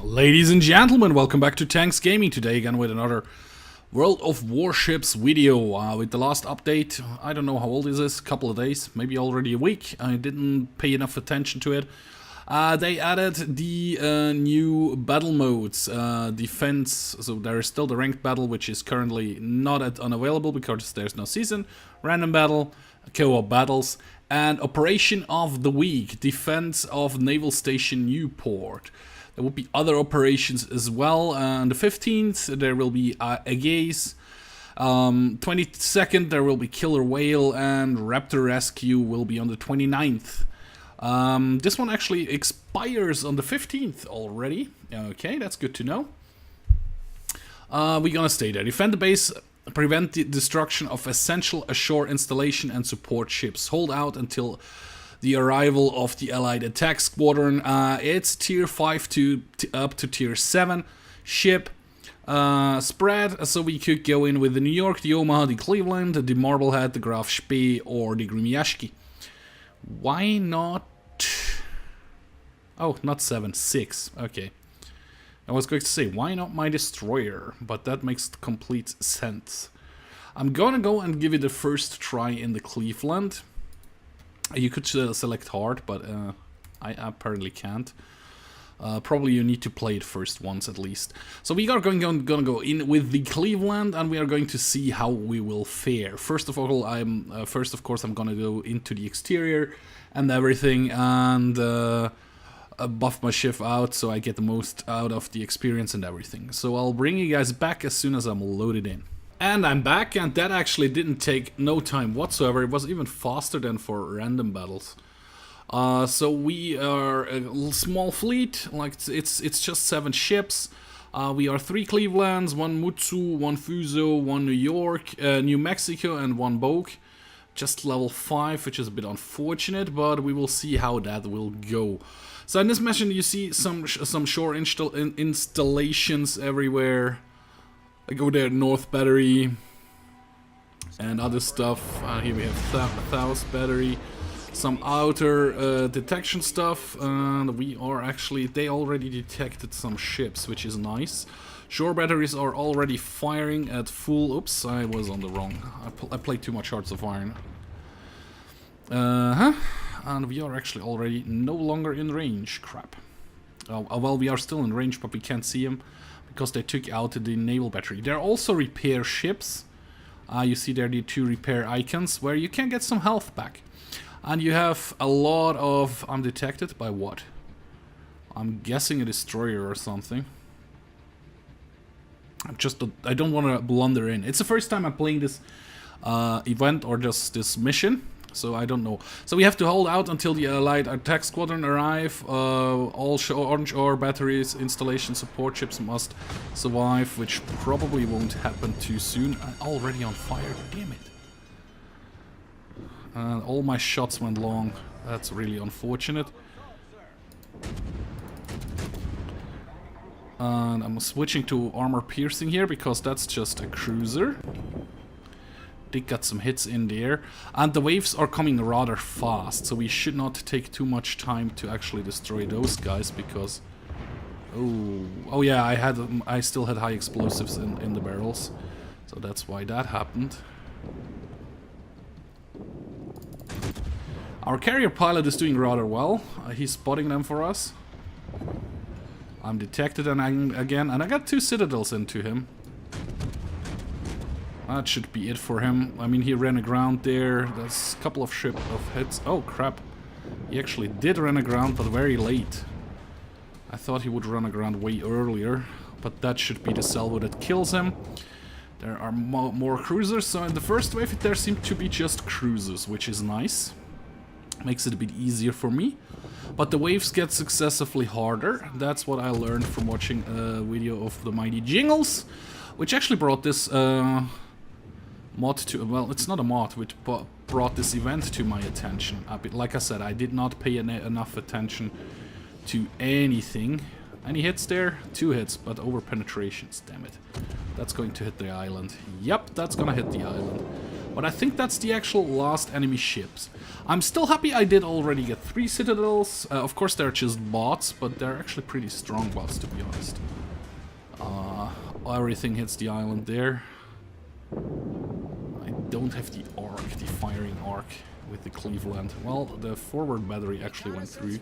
Ladies and gentlemen, welcome back to Tanks Gaming. Today again with another World of Warships video. With the last update, I don't know how old is this, a couple of days, maybe already a week. I didn't pay enough attention to it. They added the new battle modes, defense, so there is still the ranked battle, which is currently not unavailable because there's no season, random battle, co-op battles, and Operation of the Week, defense of Naval Station Newport. There will be other operations as well. On the 15th, there will be Agaze. 22nd, there will be Killer Whale, and Raptor Rescue will be on the 29th. This one actually expires on the 15th already. Okay, that's good to know. We're gonna stay there. Defend the base, prevent the destruction of essential ashore installation and support ships. Hold out until the arrival of the Allied Attack Squadron. It's tier 5 to up to tier 7 ship spread, so we could go in with the New York, the Omaha, the Cleveland, the Marblehead, the Graf Spee, or the Grimyashki. Why not? Oh, not 7, 6. Okay. I was going to say, why not my destroyer? But that makes complete sense. I'm gonna go and give it a first try in the Cleveland. You could select hard, but I apparently can't. Probably you need to play it first once at least. So we are gonna go in with the Cleveland, and we are going to see how we will fare. First of all, of course, I'm gonna go into the exterior and everything, and buff my ship out so I get the most out of the experience and everything. So I'll bring you guys back as soon as I'm loaded in. And I'm back, and that actually didn't take no time whatsoever. It was even faster than for random battles. So we are a small fleet, like it's just 7 ships. We are 3 Clevelands, 1 Mutsu, 1 Fuso, 1 New York, New Mexico, and 1 Bogue. Just level 5, which is a bit unfortunate, but we will see how that will go. So in this mission, you see some shore installations everywhere. I go there, North Battery, and other stuff. Here we have South Battery, some outer detection stuff, and we are actually, they already detected some ships, which is nice. Shore batteries are already firing at full. Oops, I was on the wrong. I played too much Hearts of Iron. And we are actually already no longer in range. Crap. Well, we are still in range, but we can't see them, because they took out the naval battery. There are also repair ships. You see there the 2 repair icons where you can get some health back. And you have a lot of... I'm detected by what? I'm guessing a destroyer or something. I don't want to blunder in. It's the first time I'm playing this event or just this mission. So I don't know. So we have to hold out until the Allied Attack Squadron arrive. All onshore batteries, installation support ships must survive, which probably won't happen too soon. I'm already on fire, damn it. And all my shots went long. That's really unfortunate. And I'm switching to armor piercing here because that's just a cruiser. They got some hits in there, and the waves are coming rather fast, so we should not take too much time to actually destroy those guys, because oh yeah, I still had high explosives in the barrels, so that's why that happened. Our carrier pilot is doing rather well. He's spotting them for us. I'm detected again, and I got 2 citadels into him. That should be it for him. I mean, he ran aground there. There's a couple of hits. Oh, crap. He actually did run aground, but very late. I thought he would run aground way earlier, but that should be the salvo that kills him. There are more cruisers, so in the first wave there seemed to be just cruisers, which is nice. Makes it a bit easier for me. But the waves get successively harder. That's what I learned from watching a video of the Mighty Jingles, which actually brought this... mod to, well, it's not a mod, which brought this event to my attention. Like I said, I did not pay enough attention to anything. Any hits there? 2 hits, but over penetrations, damn it. That's going to hit the island. Yep, that's gonna hit the island. But I think that's the actual last enemy ships. I'm still happy I did already get 3 citadels. Of course they're just bots, but they're actually pretty strong bots, to be honest. Everything hits the island there. I don't have the arc, the firing arc with the Cleveland. Well, the forward battery actually went through.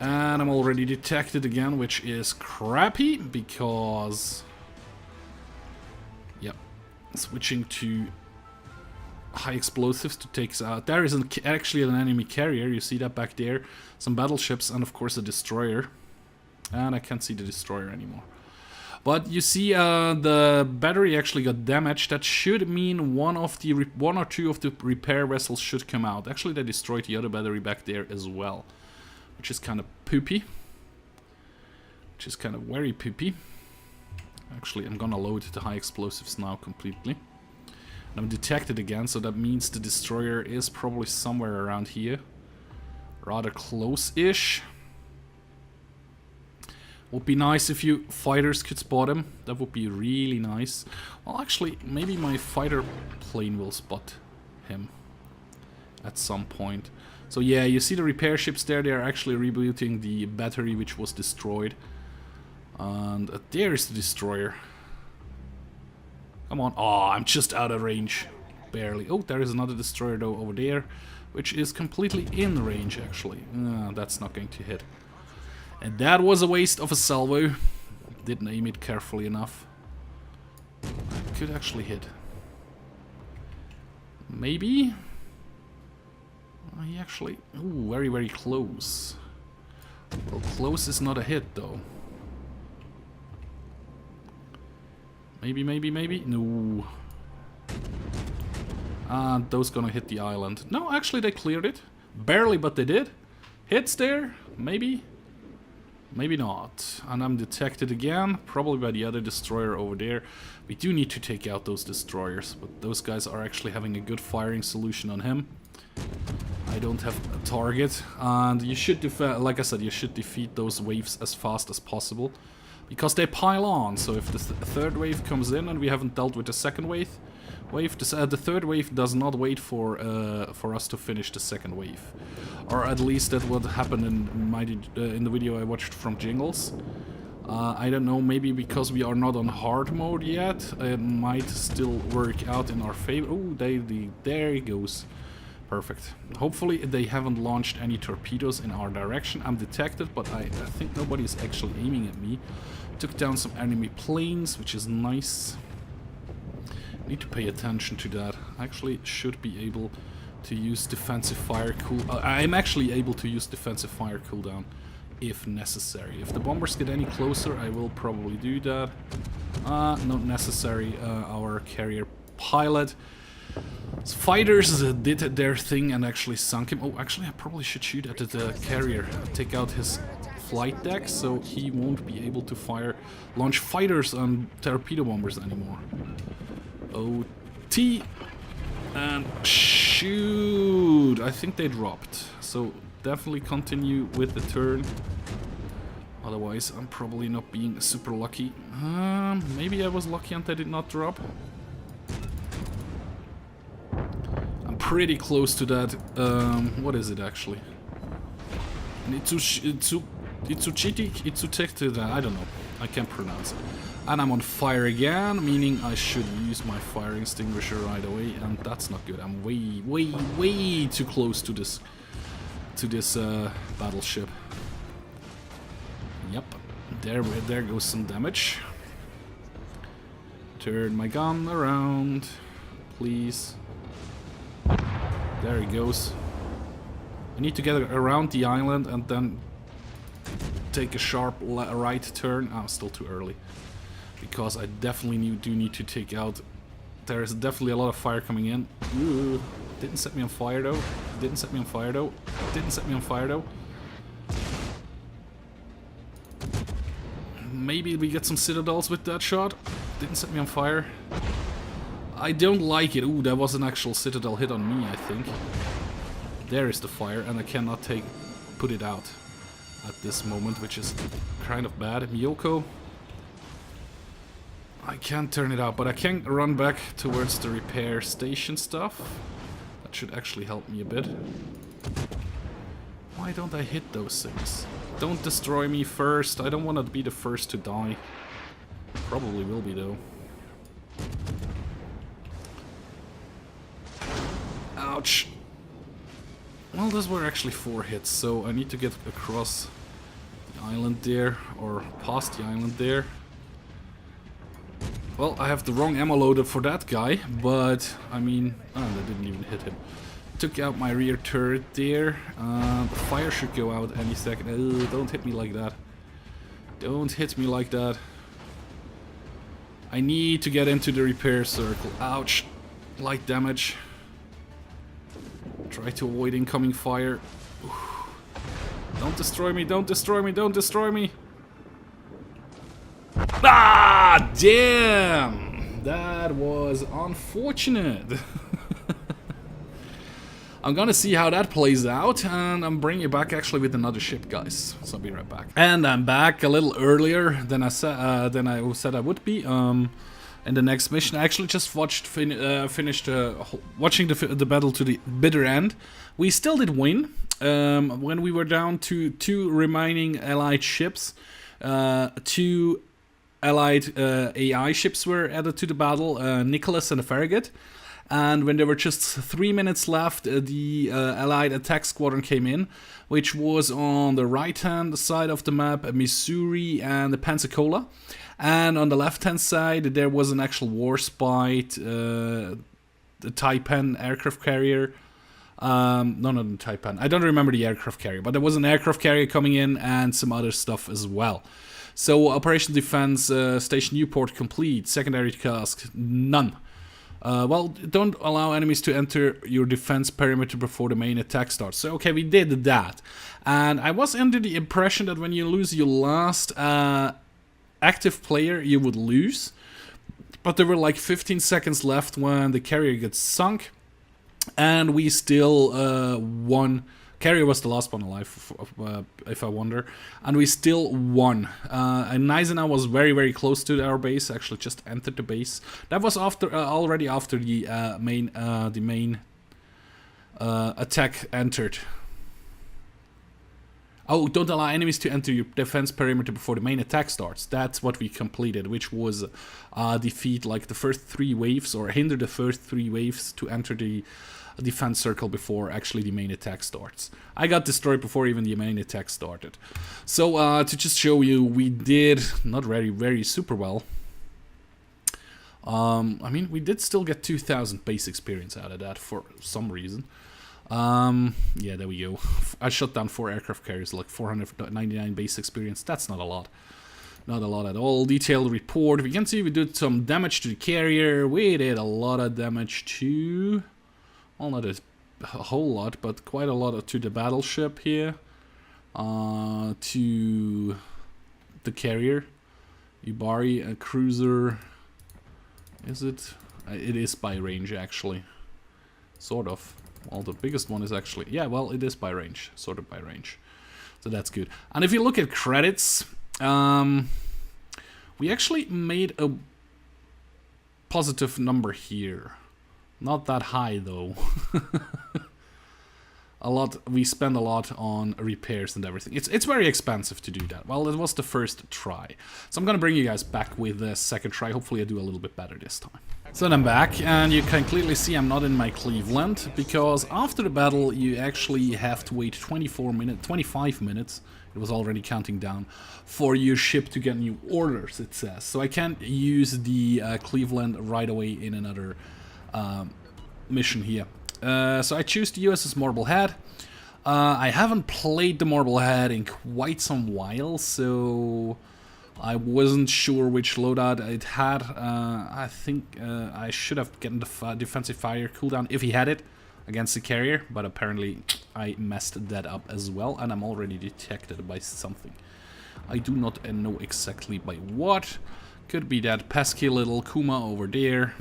And I'm already detected again, which is crappy because... Yep. Switching to high explosives to take out. There is actually an enemy carrier, you see that back there. Some battleships and of course a destroyer. And I can't see the destroyer anymore. But you see the battery actually got damaged. That should mean one or two of the repair vessels should come out. Actually they destroyed the other battery back there as well. Which is kind of poopy. Which is kind of very poopy. Actually, I'm gonna load the high explosives now completely. And I'm detected again, so that means the destroyer is probably somewhere around here. Rather close-ish. Would be nice if you fighters could spot him. That would be really nice. Well, actually, maybe my fighter plane will spot him at some point. So yeah, you see the repair ships there. They are actually rebooting the battery which was destroyed. And there is the destroyer. Come on. Oh, I'm just out of range. Barely. Oh, there is another destroyer though over there, which is completely in range actually. That's not going to hit. And that was a waste of a salvo. Didn't aim it carefully enough. I could actually hit. Maybe? He actually... Ooh, very, very close. Well, close is not a hit though. Maybe, maybe, maybe? No. And those gonna hit the island. No, actually they cleared it. Barely, but they did. Hits there? Maybe? Maybe not. And I'm detected again, probably by the other destroyer over there. We do need to take out those destroyers, but those guys are actually having a good firing solution on him. I don't have a target, and you should like I said, you should defeat those waves as fast as possible, because they pile on. So if the third wave comes in and we haven't dealt with the second wave, the third wave does not wait for us to finish the second wave, or at least that would happen in the video I watched from Jingles. I don't know, maybe because we are not on hard mode yet, it might still work out in our favor. Oh, there he goes. Perfect. Hopefully they haven't launched any torpedoes in our direction. I'm detected, but I think nobody is actually aiming at me. Took down some enemy planes, which is nice. Need to pay attention to that. I actually should be able to use defensive fire I'm actually able to use defensive fire cooldown if necessary. If the bombers get any closer, I will probably do that. Not necessary. Our carrier pilot fighters did their thing and actually sunk him. Oh, actually I probably should shoot at the carrier. Take out his flight deck so he won't be able to launch fighters on torpedo bombers anymore. OT and shoot! I think they dropped. So definitely continue with the turn. Otherwise I'm probably not being super lucky. Maybe I was lucky and they did not drop. Pretty close to that. What is it actually? Itsuchiti? I don't know. I can't pronounce it. And I'm on fire again, meaning I should use my fire extinguisher right away, and that's not good. I'm way, way, way too close to this battleship. Yep. There goes some damage. Turn my gun around, please. There he goes. I need to get around the island and then take a sharp right turn. Oh, still too early. Because I definitely do need to take out... There is definitely a lot of fire coming in. Ooh, didn't set me on fire though. Didn't set me on fire though. Didn't set me on fire though. Maybe we get some citadels with that shot. Didn't set me on fire. I don't like it. Ooh, there was an actual citadel hit on me, I think. There is the fire, and I cannot put it out at this moment, which is kind of bad. Miyoko. I can't turn it out, but I can run back towards the repair station stuff. That should actually help me a bit. Why don't I hit those things? Don't destroy me first. I don't want to be the first to die. Probably will be, though. Ouch. Well, those were actually 4 hits, so I need to get across the island there, or past the island there. Well, I have the wrong ammo loaded for that guy, but, I mean... Oh, that didn't even hit him. Took out my rear turret there. The fire should go out any second. Don't hit me like that. Don't hit me like that. I need to get into the repair circle. Ouch. Light damage. Try to avoid incoming fire. Oof. Don't destroy me, don't destroy me, don't destroy me. Ah, damn! That was unfortunate. I'm gonna see how that plays out, and I'm bringing you back actually with another ship, guys. So I'll be right back. And I'm back a little earlier than I said I would be. In the next mission, I actually just finished watching the battle to the bitter end. We still did win. When we were down to 2 remaining Allied ships, 2 Allied AI ships were added to the battle, Nicholas and the Farragut. And when there were just 3 minutes left, the Allied attack squadron came in, which was on the right-hand side of the map, Missouri and the Pensacola. And on the left-hand side, there was an actual Warspite, the Taipan aircraft carrier. No, not the Taipan. I don't remember the aircraft carrier, but there was an aircraft carrier coming in and some other stuff as well. So, Operation Defense Station Newport complete. Secondary task, none. Well, don't allow enemies to enter your defense perimeter before the main attack starts. So, okay, we did that. And I was under the impression that when you lose your last active player, you would lose. But there were like 15 seconds left when the carrier gets sunk. And we still won. Carrier was the last one alive, if I wonder. And we still won. And Eisenhower was very, very close to our base. Actually, just entered the base. That was after already after the main attack entered. Oh, don't allow enemies to enter your defense perimeter before the main attack starts. That's what we completed, which was defeat like the first 3 waves, or hinder the first 3 waves to enter the defense circle before actually the main attack starts. I got destroyed before even the main attack started. So to just show you, we did not very, very super well. I mean, we did still get 2,000 base experience out of that for some reason. Yeah, there we go. I shot down 4 aircraft carriers, like 499 base experience. That's not a lot. Not a lot at all. Detailed report. We can see we did some damage to the carrier. We did a lot of damage to... Well, not a whole lot, but quite a lot to the battleship here. To the carrier. Ibari, a cruiser. Is it? It is by range, actually. Sort of. Well, the biggest one is actually... Yeah, well, it is by range. Sort of by range. So that's good. And if you look at credits... we actually made a positive number here. Not that high, though. We spend a lot on repairs and everything. It's very expensive to do that. Well, it was the first try. So I'm gonna bring you guys back with the second try. Hopefully I do a little bit better this time. So then I'm back, and you can clearly see I'm not in my Cleveland, because after the battle you actually have to wait 25 minutes, it was already counting down, for your ship to get new orders, it says. So I can't use the Cleveland right away in another mission here. So I choose the USS Marblehead. I haven't played the Marblehead in quite some while, so I wasn't sure which loadout it had. I think I should have gotten the defensive fire cooldown if he had it against the carrier, but apparently I messed that up as well, and I'm already detected by something. I do not know exactly by what. Could be that pesky little Kuma over there,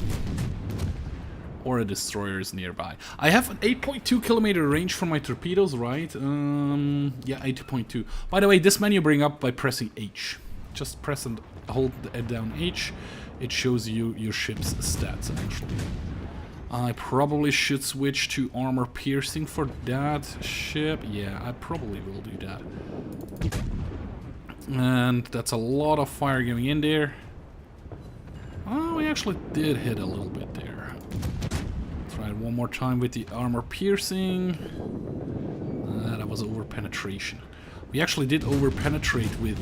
or a destroyer is nearby. I have an 8.2 kilometer range for my torpedoes, right? Yeah, 8.2. By the way, this menu bring up by pressing H. Just press and hold down H. it shows you your ship's stats, actually. I probably should switch to armor piercing for that ship. Yeah, I probably will do that. And that's a lot of fire going in there. Oh, we actually did hit a little bit there. Try it one more time with the armor piercing. That was over penetration. We actually did over penetrate with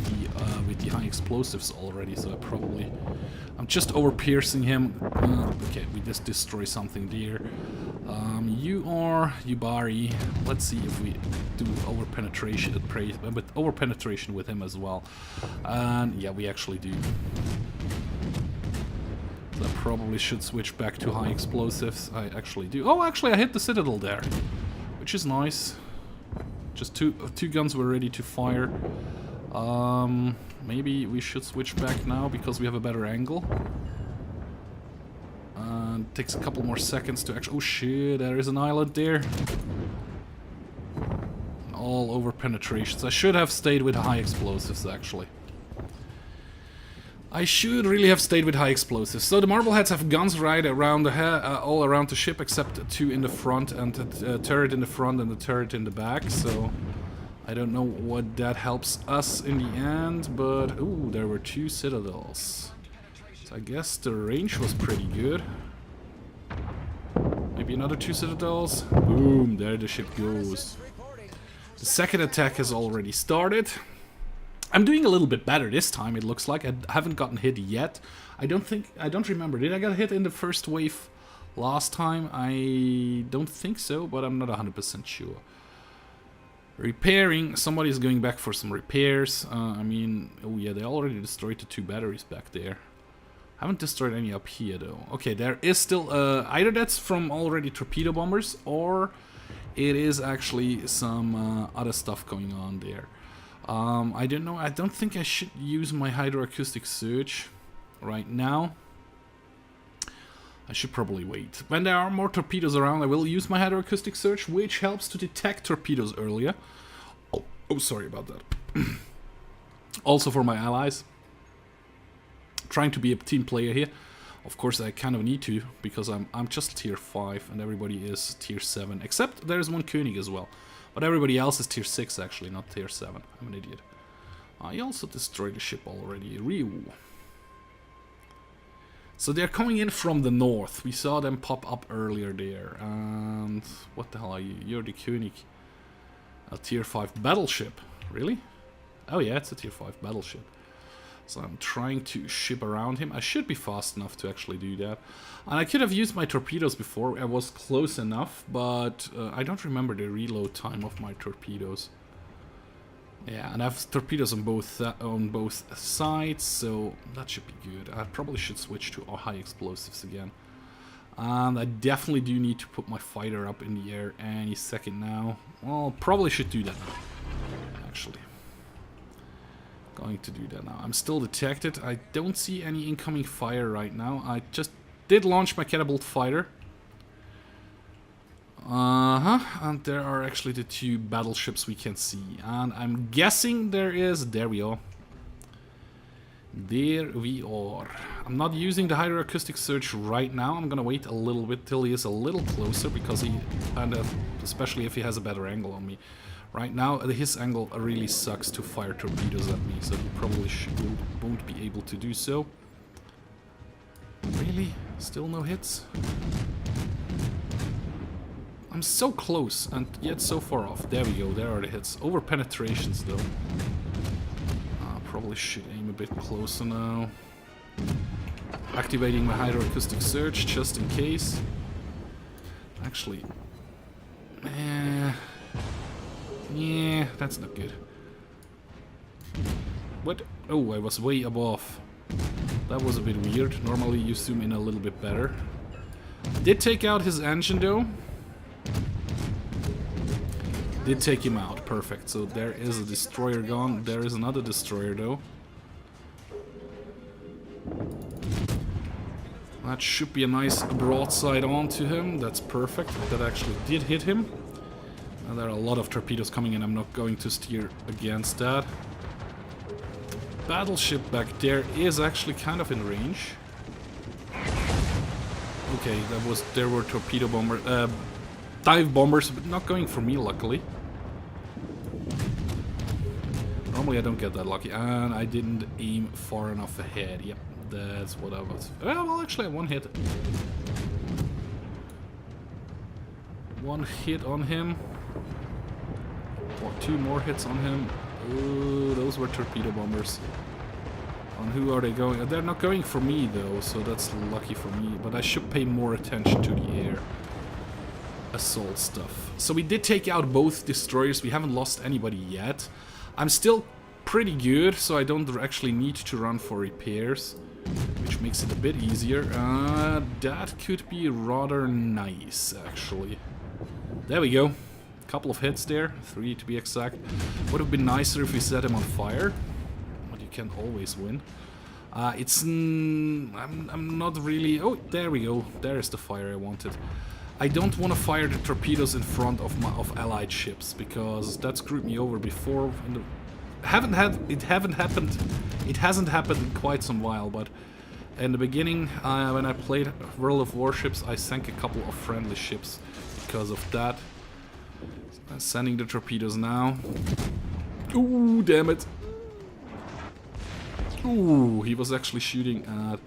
the high explosives already, so I'm just over piercing him. Okay, we just destroy something there. Yubari. Let's see if we do over penetration with him as well. And yeah, we actually do. So I probably should switch back to high explosives. I actually do. Oh, actually, I hit the citadel there, which is nice. Just two guns were ready to fire. Maybe we should switch back now because we have a better angle. Takes a couple more seconds to actually... Oh shit, there is an island there. All over penetrations. I should have stayed with high explosives, actually. I should really have stayed with high explosives. So the Marbleheads have guns right around the all around the ship, except 2 in the front and a turret in the front and a turret in the back. So I don't know what that helps us in the end, but ooh, there were 2 citadels. So I guess the range was pretty good. Maybe another 2 citadels. Boom! There the ship goes. The second attack has already started. I'm doing a little bit better this time, it looks like. I haven't gotten hit yet. I don't remember. Did I get hit in the first wave last time? I don't think so, but I'm not 100% sure. Repairing. Somebody's going back for some repairs. I mean, oh yeah, they already destroyed the 2 batteries back there. Haven't destroyed any up here, though. Okay, there is still... either that's from already torpedo bombers, or it is actually some other stuff going on there. I don't know. I don't think I should use my hydroacoustic surge right now. I should probably wait. When there are more torpedoes around, I will use my hydroacoustic surge, which helps to detect torpedoes earlier. Oh, sorry about that. Also for my allies. Trying to be a team player here. Of course, I kind of need to, because I'm just tier 5 and everybody is tier 7. Except there's one König as well. But everybody else is tier 6 actually, not tier 7. I'm an idiot. I also destroyed the ship already. Ryu. So they're coming in from the north. We saw them pop up earlier there. And what the hell are you? You're the König. A tier 5 battleship. Really? Oh yeah, it's a tier 5 battleship. So I'm trying to ship around him. I should be fast enough to actually do that. And I could have used my torpedoes before. I was close enough, but I don't remember the reload time of my torpedoes. Yeah, and I have torpedoes on both sides, so that should be good. I probably should switch to high explosives again. And I definitely do need to put my fighter up in the air any second now. Well, probably should do that now, actually. Going to do that now. I'm still detected. I don't see any incoming fire right now. I just did launch my catapult fighter. And there are actually the 2 battleships we can see. And I'm guessing there we are. There we are. I'm not using the hydroacoustic surge right now. I'm gonna wait a little bit till he is a little closer, because especially if he has a better angle on me. Right now, his angle really sucks to fire torpedoes at me, so he probably won't be able to do so. Really? Still no hits? I'm so close, and yet so far off. There we go, there are the hits. Over penetrations, though. Probably should aim a bit closer now. Activating my hydroacoustic surge, just in case. Actually... yeah, that's not good. What? Oh, I was way above. That was a bit weird. Normally you zoom in a little bit better. Did take out his engine though. Did take him out. Perfect. So there is a destroyer gone. There is another destroyer though. That should be a nice broadside onto him. That's perfect. That actually did hit him. There are a lot of torpedoes coming in. I'm not going to steer against that. Battleship back there is actually kind of in range. Okay, there were torpedo bombers, dive bombers, but not going for me, luckily. Normally I don't get that lucky, and I didn't aim far enough ahead. Yep, that's what I was. Well, actually, one hit. One hit on him. Or 2 more hits on him. Oh, those were torpedo bombers. On who are they going? They're not going for me though, so that's lucky for me. But I should pay more attention to the air assault stuff. So we did take out both destroyers. We haven't lost anybody yet. I'm still pretty good, so I don't actually need to run for repairs, which makes it a bit easier. That could be rather nice, actually. There we go. Couple of hits there, 3 to be exact. Would have been nicer if we set him on fire. Can always win. I'm not really. Oh, there we go. There is the fire I wanted. I don't want to fire the torpedoes in front of allied ships because that screwed me over before. It hasn't happened in quite some while, but in the beginning, when I played World of Warships, I sank a couple of friendly ships because of that. Sending the torpedoes now. Ooh, damn it. Ooh, he was actually shooting at...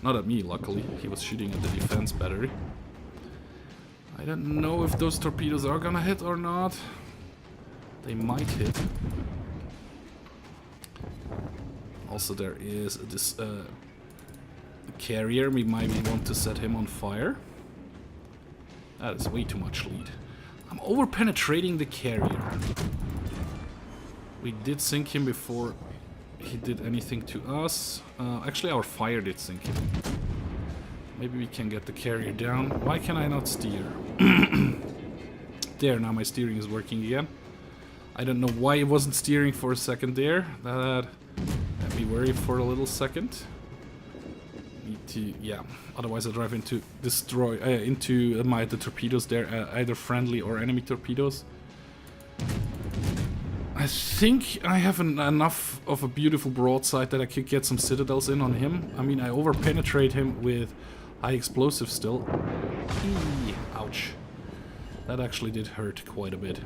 Not at me, luckily. He was shooting at the defense battery. I don't know if those torpedoes are gonna hit or not. They might hit. Also, there is this carrier. We might want to set him on fire. That is way too much lead. I'm over-penetrating the carrier. We did sink him before he did anything to us. Actually, our fire did sink him. Maybe we can get the carrier down. Why can I not steer? There, now my steering is working again. I don't know why it wasn't steering for a second there. That had me worried for a little second. Need to, yeah. Otherwise, I drive into the torpedoes there, either friendly or enemy torpedoes. I think I have enough of a beautiful broadside that I could get some citadels in on him. I mean, I over-penetrate him with high explosives still. Eee, ouch. That actually did hurt quite a bit.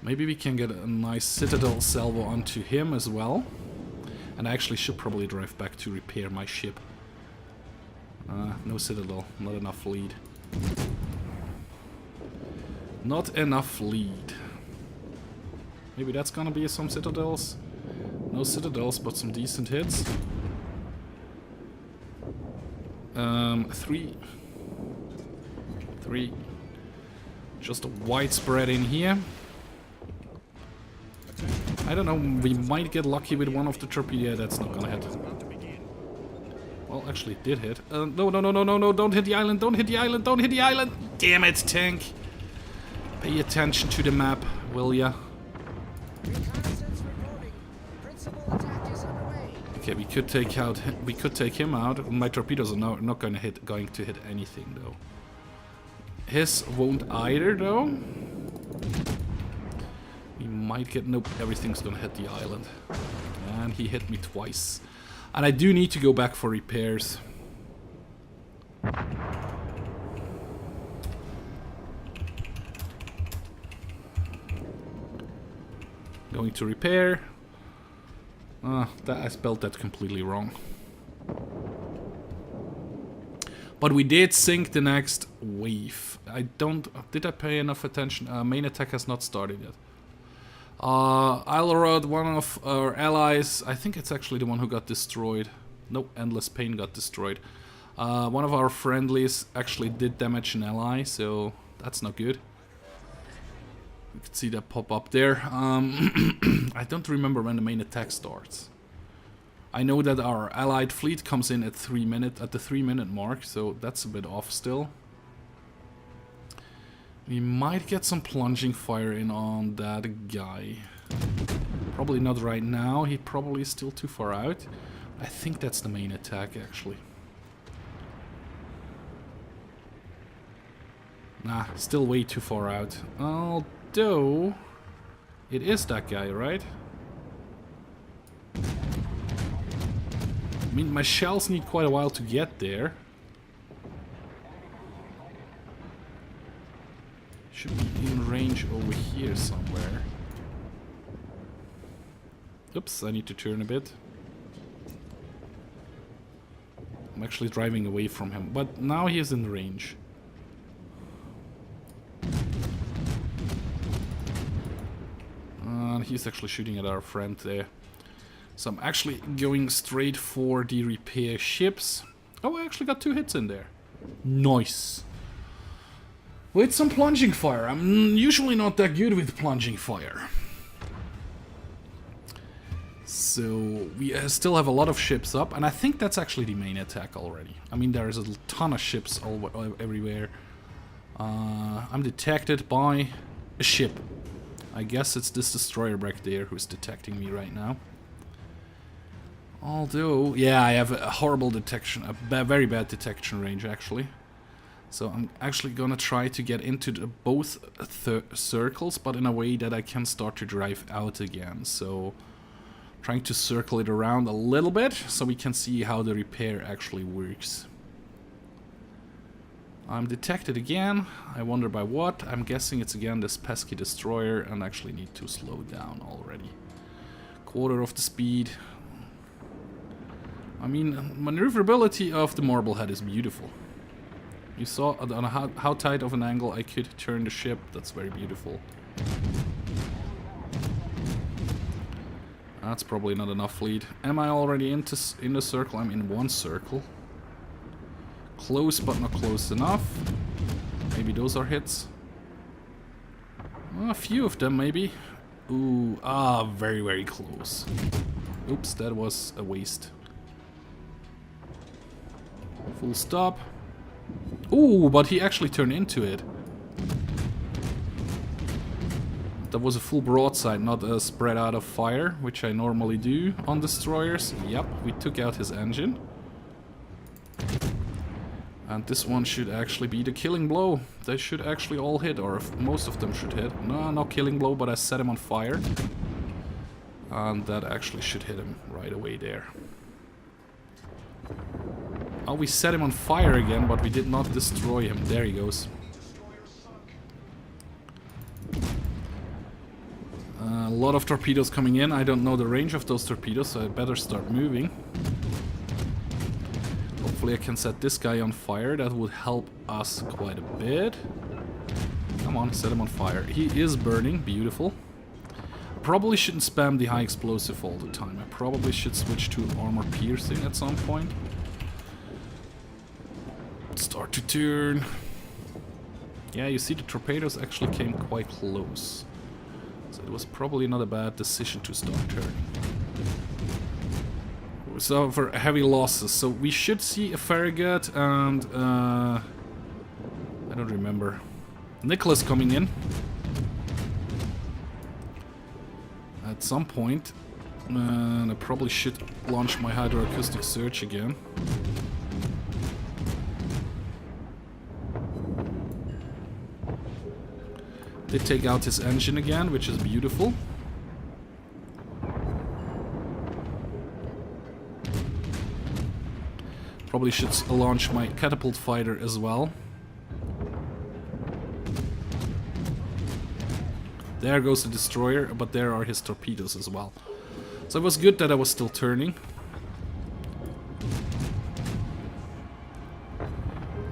Maybe we can get a nice citadel salvo onto him as well. And I actually should probably drive back to repair my ship. No citadel, not enough lead. Not enough lead. Maybe that's gonna be some citadels. No citadels, but some decent hits. 3. Just a widespread in here. I don't know, we might get lucky with one of the torpedoes. Yeah, that's not gonna hit. Well, actually it did hit. No, don't hit the island, don't hit the island, don't hit the island! Damn it, tank! Pay attention to the map, will ya? Okay, we could take him out. My torpedoes are not going to hit anything though. His won't either though. We might get, nope, everything's gonna hit the island. And he hit me twice. And I do need to go back for repairs. Going to repair. I spelled that completely wrong. But we did sink the next wave. Did I pay enough attention? Main attack has not started yet. Islerod, one of our allies, I think it's actually the one who got destroyed. Nope, Endless Pain got destroyed. One of our friendlies actually did damage an ally, so that's not good. You can see that pop up there. I don't remember when the main attack starts. I know that our allied fleet comes in at the 3-minute mark, so that's a bit off still. We might get some plunging fire in on that guy. Probably not right now, he probably is still too far out. I think that's the main attack actually. Nah, still way too far out. Although, it is that guy, right? mean, my shells need quite a while to get there. Should be in range over here somewhere. Oops, I need to turn a bit. I'm actually driving away from him, but now he is in range. And he's actually shooting at our friend there. So I'm actually going straight for the repair ships. Oh, I actually got 2 hits in there. Nice. With some plunging fire. I'm usually not that good with plunging fire. So we still have a lot of ships up, and I think that's actually the main attack already. I mean, there is a ton of ships everywhere. I'm detected by a ship. I guess it's this destroyer back there who's detecting me right now. Although, yeah, I have a horrible detection, a very bad detection range actually. So I'm actually gonna try to get into both circles, but in a way that I can start to drive out again. So trying to circle it around a little bit so we can see how the repair actually works. I'm detected again. I wonder by what. I'm guessing it's again this pesky destroyer, and actually need to slow down already. Quarter of the speed. I mean, maneuverability of the Marblehead is beautiful. You saw on how tight of an angle I could turn the ship. That's very beautiful. That's probably not enough lead. Am I already in the circle? I'm in one circle. Close, but not close enough. Maybe those are hits. A few of them, maybe. Ooh, very, very close. Oops, that was a waste. Full stop. Ooh, but he actually turned into it. That was a full broadside, not a spread out of fire, which I normally do on destroyers. Yep, we took out his engine. And this one should actually be the killing blow. They should actually all hit, or if most of them should hit. No, not killing blow, but I set him on fire. And that actually should hit him right away there. Oh, we set him on fire again, but we did not destroy him. There he goes. A lot of torpedoes coming in. I don't know the range of those torpedoes, so I better start moving. Hopefully I can set this guy on fire. That would help us quite a bit. Come on, set him on fire. He is burning. Beautiful. Probably shouldn't spam the high explosive all the time. I probably should switch to armor piercing at some point. Start to turn. Yeah, you see the torpedoes actually came quite close. So it was probably not a bad decision to start turning. So for heavy losses, so we should see a Farragut and I don't remember. Nicholas coming in at some point, and I probably should launch my hydroacoustic search again. They take out his engine again, which is beautiful. Probably should launch my catapult fighter as well. There goes the destroyer, but there are his torpedoes as well. So it was good that I was still turning.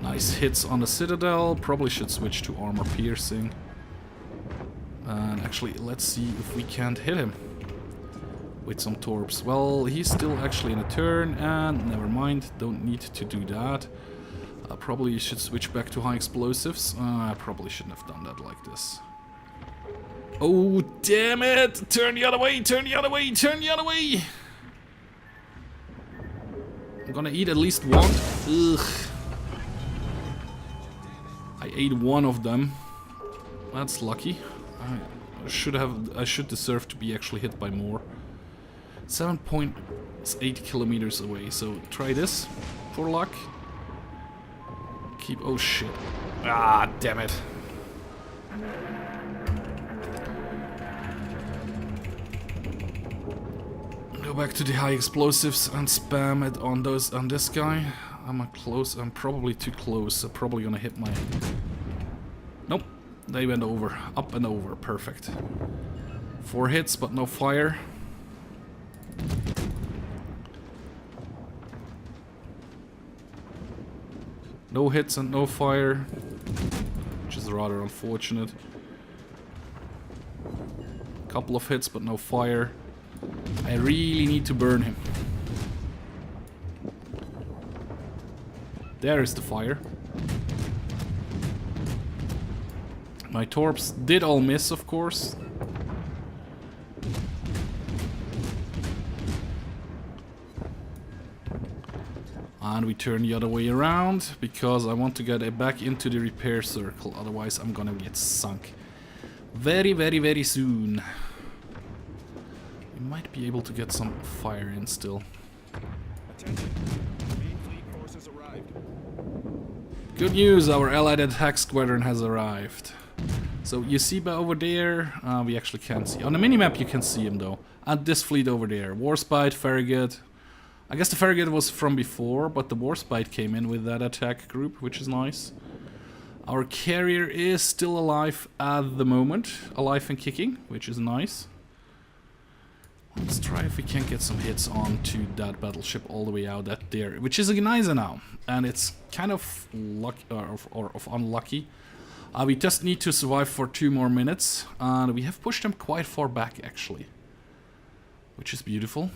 Nice hits on the Citadel. Probably should switch to armor piercing. And actually, let's see if we can't hit him with some torps. Well, he's still actually in a turn, and never mind, don't need to do that. Probably should switch back to high explosives. I probably shouldn't have done that like this. Oh, damn it! Turn the other way, turn the other way, turn the other way! I'm gonna eat at least one. Ugh. I ate one of them. That's lucky. I should deserve to be actually hit by more. 7.8 kilometers away, so try this for luck. Keep, oh shit. Ah, damn it. Go back to the high explosives and spam it on this guy. I'm probably too close. I'm probably gonna hit my... Nope. They went over. Up and over. Perfect. 4 hits, but no fire. No hits and no fire, which is rather unfortunate. Couple of hits, but no fire. I really need to burn him. There is the fire. My torps did all miss, of course. And we turn the other way around, because I want to get it back into the repair circle, otherwise I'm gonna get sunk very, very, very soon. We might be able to get some fire in still. Attention. Main fleet forces arrived. Good news, our allied attack squadron has arrived. So you see by over there, we actually can't see. On the minimap you can see him though. And this fleet over there, Warspite, Farragut. I guess the Farragut was from before, but the Warspite came in with that attack group, which is nice. Our carrier is still alive at the moment, alive and kicking, which is nice. Let's try if we can get some hits onto that battleship all the way out at there, which is a Genizer now, and it's kind of lucky or unlucky. We just need to survive for 2 more minutes, and we have pushed them quite far back actually, which is beautiful.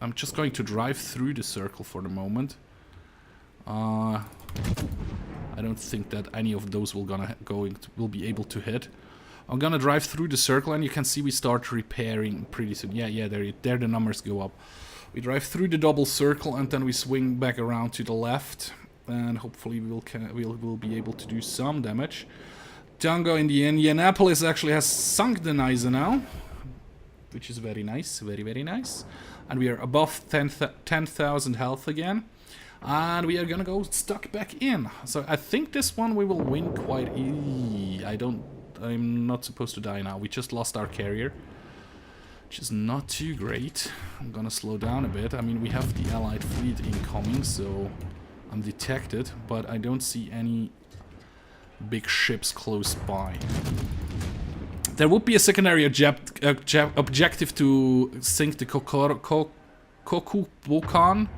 I'm just going to drive through the circle for the moment. I don't think that any of those will be able to hit. I'm gonna drive through the circle, and you can see we start repairing pretty soon. Yeah, there the numbers go up. We drive through the double circle, and then we swing back around to the left, and hopefully we'll be able to do some damage. Tango in the Indianapolis actually has sunk the Genizer now, which is very nice, very, very nice. And we are above 10,000 health again. And we are gonna go stuck back in. So I think this one we will win quite easy. I'm not supposed to die now. We just lost our carrier, which is not too great. I'm gonna slow down a bit. I mean, we have the allied fleet incoming, so I'm detected, but I don't see any big ships close by. There would be a secondary objective to sink the Kokubokan,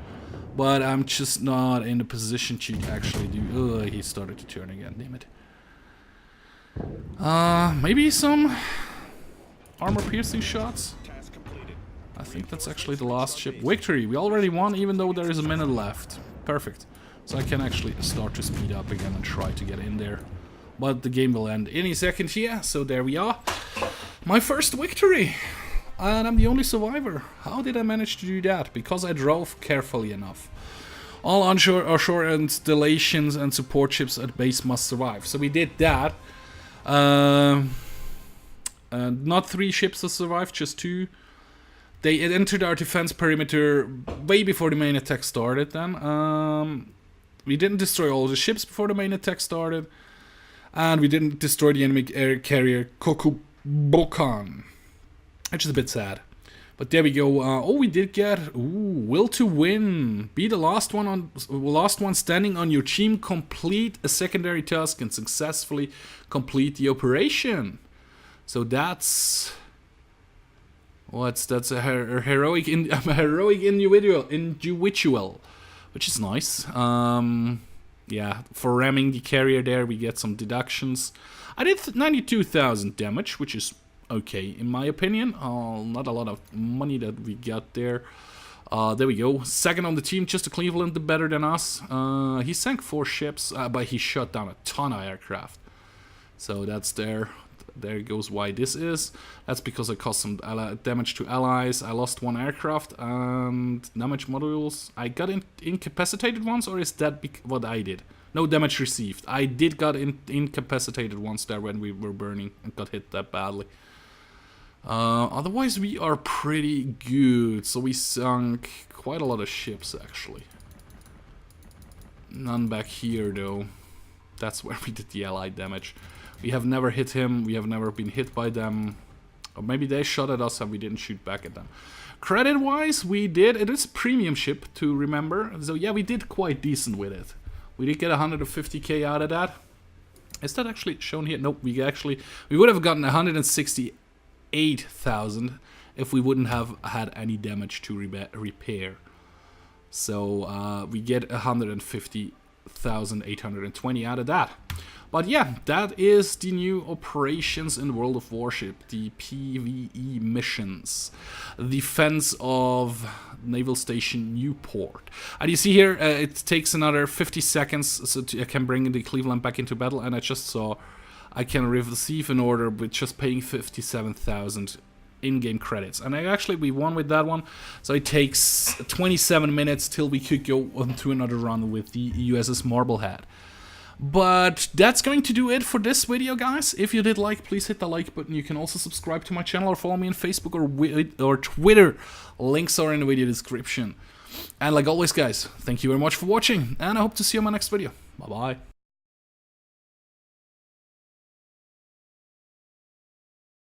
but I'm just not in the position to actually do... he started to turn again, damn it. Maybe some armor-piercing shots? I think that's actually the last ship. Victory! We already won, even though there is a minute left. Perfect. So I can actually start to speed up again and try to get in there. But the game will end any second here, so there we are. My first victory! And I'm the only survivor. How did I manage to do that? Because I drove carefully enough. All onshore or shore installations and support ships at base must survive. So we did that. Not 3 ships that survived, just 2. They entered our defense perimeter way before the main attack started then. We didn't destroy all the ships before the main attack started. And we didn't destroy the enemy air carrier Kokubokan, which is a bit sad. But there we go. Oh, we did get will to win. Be the last one standing on your team. Complete a secondary task and successfully complete the operation. So that's a heroic individual, which is nice. Yeah, for ramming the carrier there, we get some deductions. I did 92,000 damage, which is okay, in my opinion. Not a lot of money that we got there. There we go. Second on the team, just a Cleveland better than us. He sank 4 ships, but he shot down a ton of aircraft. So that's there. There goes why this is. That's because I caused some damage to allies. I lost 1 aircraft and damage modules. I got incapacitated once, or is that what I did? No damage received. I did got incapacitated once there when we were burning and got hit that badly. Otherwise we are pretty good. So we sunk quite a lot of ships actually. None back here though. That's where we did the allied damage. We have never hit him, we have never been hit by them. Or maybe they shot at us and we didn't shoot back at them. Credit-wise, we did, it is a premium ship to remember, so yeah, we did quite decent with it. We did get 150k out of that. Is that actually shown here? Nope, we would have gotten 168,000 if we wouldn't have had any damage to repair. So we get 150,820 out of that. But yeah, that is the new operations in World of Warship, the PvE missions. Defense of Naval Station Newport. And you see here, it takes another 50 seconds so I can bring the Cleveland back into battle, and I just saw I can receive an order with just paying 57,000 in-game credits. And we won with that one, so it takes 27 minutes till we could go on to another run with the USS Marblehead. But that's going to do it for this video, guys. If you did like, please hit the like button. You can also subscribe to my channel or follow me on Facebook or Twitter. Links are in the video description. And like always, guys, thank you very much for watching, and I hope to see you in my next video. Bye-bye.